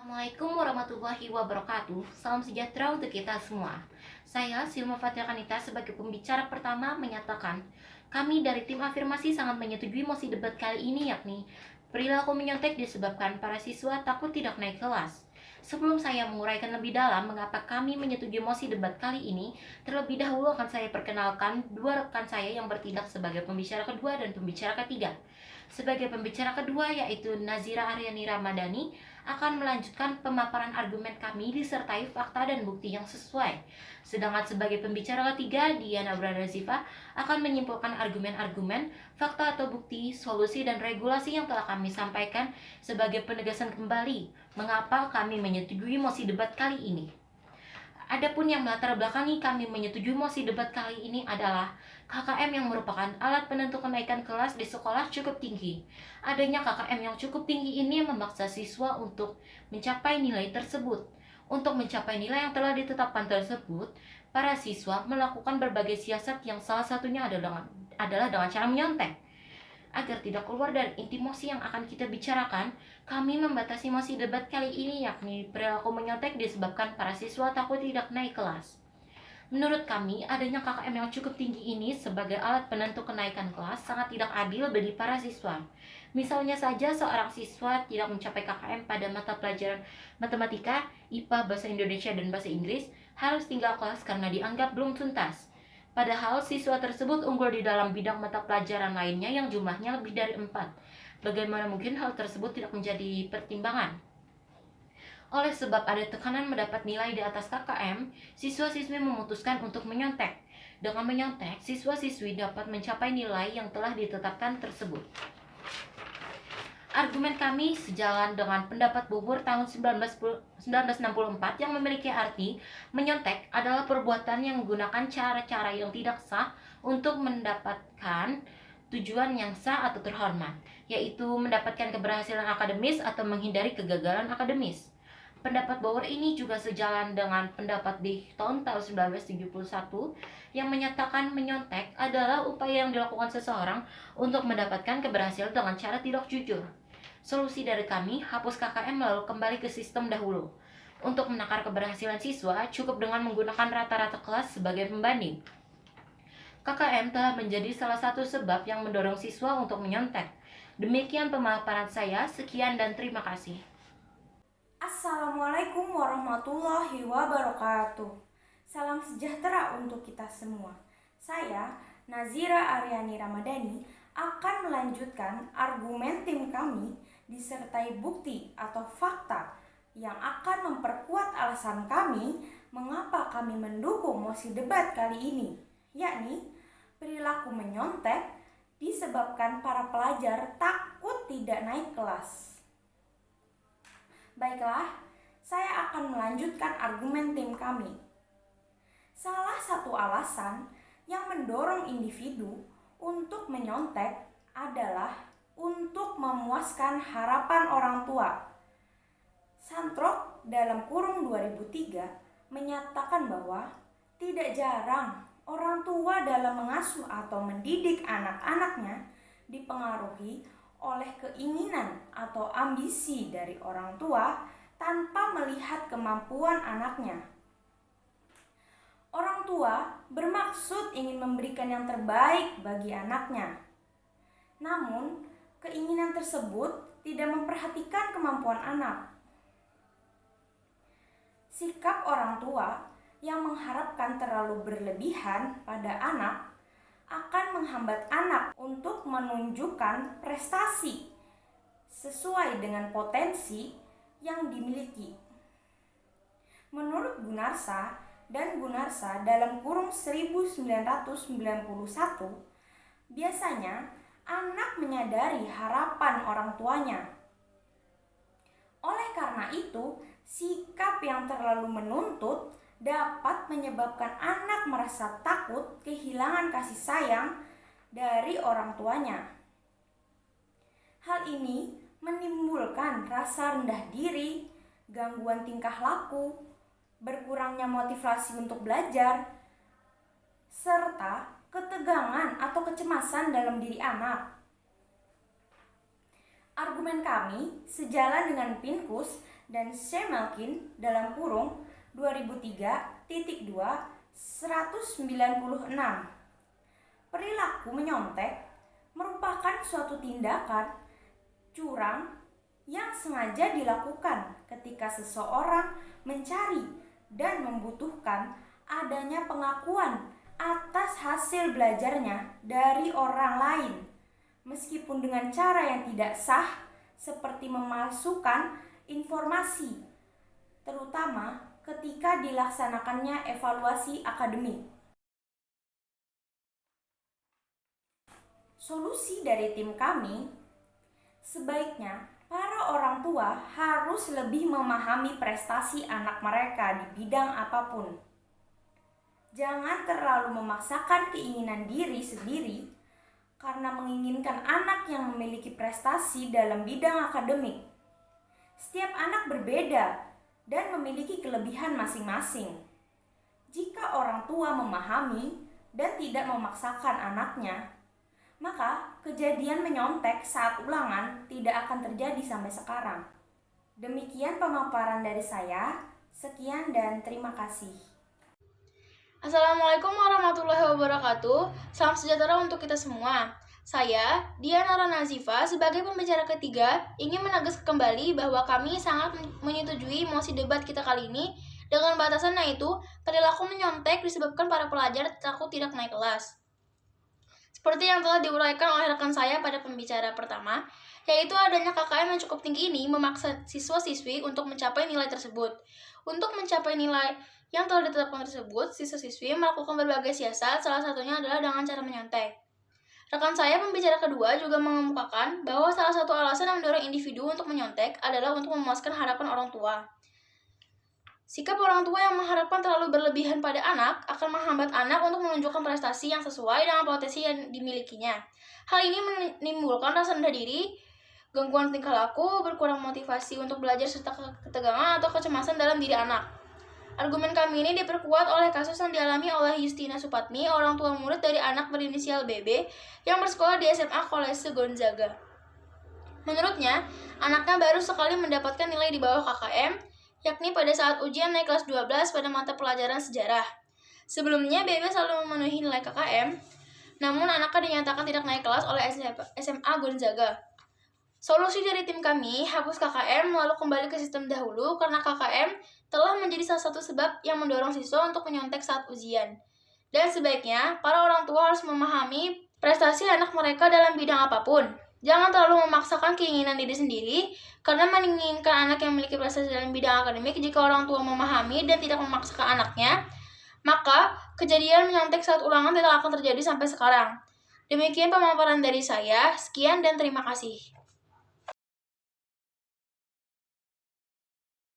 Assalamualaikum warahmatullahi wabarakatuh. Salam sejahtera untuk kita semua. Saya Silma Fatia Kanita sebagai pembicara pertama menyatakan kami dari tim afirmasi sangat menyetujui mosi debat kali ini, yakni perilaku menyontek disebabkan para siswa takut tidak naik kelas. Sebelum saya menguraikan lebih dalam mengapa kami menyetujui mosi debat kali ini, terlebih dahulu akan saya perkenalkan dua rekan saya yang bertindak sebagai pembicara kedua dan pembicara ketiga. Sebagai pembicara kedua yaitu Nazira Aryani Ramadhani akan melanjutkan pemaparan argumen kami disertai fakta dan bukti yang sesuai. Sedangkan sebagai pembicara ketiga, Diana Branazifa akan menyimpulkan argumen-argumen, fakta atau bukti, solusi dan regulasi yang telah kami sampaikan sebagai penegasan kembali mengapa kami menyetujui mosi debat kali ini. Adapun yang melatar belakangi kami menyetujui mosi debat kali ini adalah KKM yang merupakan alat penentu kenaikan kelas di sekolah cukup tinggi. Adanya KKM yang cukup tinggi ini memaksa siswa untuk mencapai nilai tersebut. Untuk mencapai nilai yang telah ditetapkan tersebut, para siswa melakukan berbagai siasat yang salah satunya adalah dengan cara menyontek. Agar tidak keluar dari inti mosi yang akan kita bicarakan, kami membatasi mosi debat kali ini yakni perilaku menyontek disebabkan para siswa takut tidak naik kelas. Menurut kami, adanya KKM yang cukup tinggi ini sebagai alat penentu kenaikan kelas sangat tidak adil bagi para siswa. Misalnya saja seorang siswa tidak mencapai KKM pada mata pelajaran matematika, IPA, bahasa Indonesia, dan bahasa Inggris, harus tinggal kelas karena dianggap belum tuntas. Padahal siswa tersebut unggul di dalam bidang mata pelajaran lainnya yang jumlahnya lebih dari 4. Bagaimana mungkin hal tersebut tidak menjadi pertimbangan? Oleh sebab ada tekanan mendapat nilai di atas KKM, siswa-siswi memutuskan untuk menyontek. Dengan menyontek, siswa-siswi dapat mencapai nilai yang telah ditetapkan tersebut. Argumen kami sejalan dengan pendapat Bubur tahun 1964 yang memiliki arti menyontek adalah perbuatan yang menggunakan cara-cara yang tidak sah untuk mendapatkan tujuan yang sah atau terhormat, yaitu mendapatkan keberhasilan akademis atau menghindari kegagalan akademis. Pendapat Bauer ini juga sejalan dengan pendapat di tahun 1971 yang menyatakan menyontek adalah upaya yang dilakukan seseorang untuk mendapatkan keberhasilan dengan cara tidak jujur. Solusi dari kami, hapus KKM lalu kembali ke sistem dahulu. Untuk menakar keberhasilan siswa, cukup dengan menggunakan rata-rata kelas sebagai pembanding. KKM telah menjadi salah satu sebab yang mendorong siswa untuk menyontek. Demikian pemaparan saya, sekian dan terima kasih. Assalamualaikum warahmatullahi wabarakatuh. Salam sejahtera untuk kita semua. Saya, Nazira Aryani Ramadhani, akan melanjutkan argumen tim kami disertai bukti atau fakta yang akan memperkuat alasan kami mengapa kami mendukung mosi debat kali ini, yakni perilaku menyontek disebabkan para pelajar takut tidak naik kelas. Baiklah, saya akan melanjutkan argumen tim kami. Salah satu alasan yang mendorong individu untuk menyontek adalah untuk memuaskan harapan orang tua. Santrok dalam kurung 2003 menyatakan bahwa tidak jarang orang tua dalam mengasuh atau mendidik anak-anaknya dipengaruhi oleh keinginan atau ambisi dari orang tua tanpa melihat kemampuan anaknya. Orang tua bermaksud ingin memberikan yang terbaik bagi anaknya. Namun, keinginan tersebut tidak memperhatikan kemampuan anak. Sikap orang tua yang mengharapkan terlalu berlebihan pada anak akan menghambat anak untuk menunjukkan prestasi sesuai dengan potensi yang dimiliki. Menurut Gunarsa dan Gunarsa dalam kurung 1991, biasanya anak menyadari harapan orang tuanya. Oleh karena itu, sikap yang terlalu menuntut dapat menyebabkan anak merasa takut kehilangan kasih sayang dari orang tuanya. Hal ini menimbulkan rasa rendah diri, gangguan tingkah laku, berkurangnya motivasi untuk belajar, serta ketegangan atau kecemasan dalam diri anak. Argumen kami sejalan dengan Pinkus dan Shemelkin dalam kurung 2003.2 196. Perilaku menyontek merupakan suatu tindakan curang yang sengaja dilakukan ketika seseorang mencari dan membutuhkan adanya pengakuan atas hasil belajarnya dari orang lain, meskipun dengan cara yang tidak sah seperti memalsukan informasi, terutama ketika dilaksanakannya evaluasi akademik. Solusi dari tim kami, sebaiknya para orang tua harus lebih memahami prestasi anak mereka di bidang apapun. Jangan terlalu memaksakan keinginan diri sendiri karena menginginkan anak yang memiliki prestasi dalam bidang akademik. Setiap anak berbeda dan memiliki kelebihan masing-masing. Jika orang tua memahami dan tidak memaksakan anaknya, maka kejadian menyontek saat ulangan tidak akan terjadi sampai sekarang. Demikian pemaparan dari saya. Sekian dan terima kasih. Assalamualaikum warahmatullahi wabarakatuh. Salam sejahtera untuk kita semua. Saya, Diana Nazifa, sebagai pembicara ketiga, ingin menegaskan kembali bahwa kami sangat menyetujui mosi debat kita kali ini dengan batasan yaitu perilaku menyontek disebabkan para pelajar takut tidak naik kelas. Seperti yang telah diuraikan oleh rekan saya pada pembicara pertama, yaitu adanya KKM yang cukup tinggi ini memaksa siswa-siswi untuk mencapai nilai tersebut. Untuk mencapai nilai yang telah ditetapkan tersebut, siswa-siswi melakukan berbagai siasat, salah satunya adalah dengan cara menyontek. Rekan saya pembicara kedua juga mengemukakan bahwa salah satu alasan yang mendorong individu untuk menyontek adalah untuk memuaskan harapan orang tua. Sikap orang tua yang mengharapkan terlalu berlebihan pada anak akan menghambat anak untuk menunjukkan prestasi yang sesuai dengan potensi yang dimilikinya. Hal ini menimbulkan rasa rendah diri, gangguan tingkah laku, berkurang motivasi untuk belajar serta ketegangan atau kecemasan dalam diri anak. Argumen kami ini diperkuat oleh kasus yang dialami oleh Justina Supatmi, orang tua murid dari anak berinisial BB yang bersekolah di SMA Kolese Gonzaga. Menurutnya, anaknya baru sekali mendapatkan nilai di bawah KKM, yakni pada saat ujian naik kelas 12 pada mata pelajaran sejarah. Sebelumnya, BB selalu memenuhi nilai KKM, namun anaknya dinyatakan tidak naik kelas oleh SMA Gonzaga. Solusi dari tim kami, hapus KKM lalu kembali ke sistem dahulu karena KKM telah menjadi salah satu sebab yang mendorong siswa untuk menyontek saat ujian. Dan sebaiknya, para orang tua harus memahami prestasi anak mereka dalam bidang apapun. Jangan terlalu memaksakan keinginan diri sendiri, karena menginginkan anak yang memiliki prestasi dalam bidang akademik. Jika orang tua memahami dan tidak memaksakan anaknya, maka kejadian menyontek saat ulangan tidak akan terjadi sampai sekarang. Demikian pemaparan dari saya. Sekian dan terima kasih.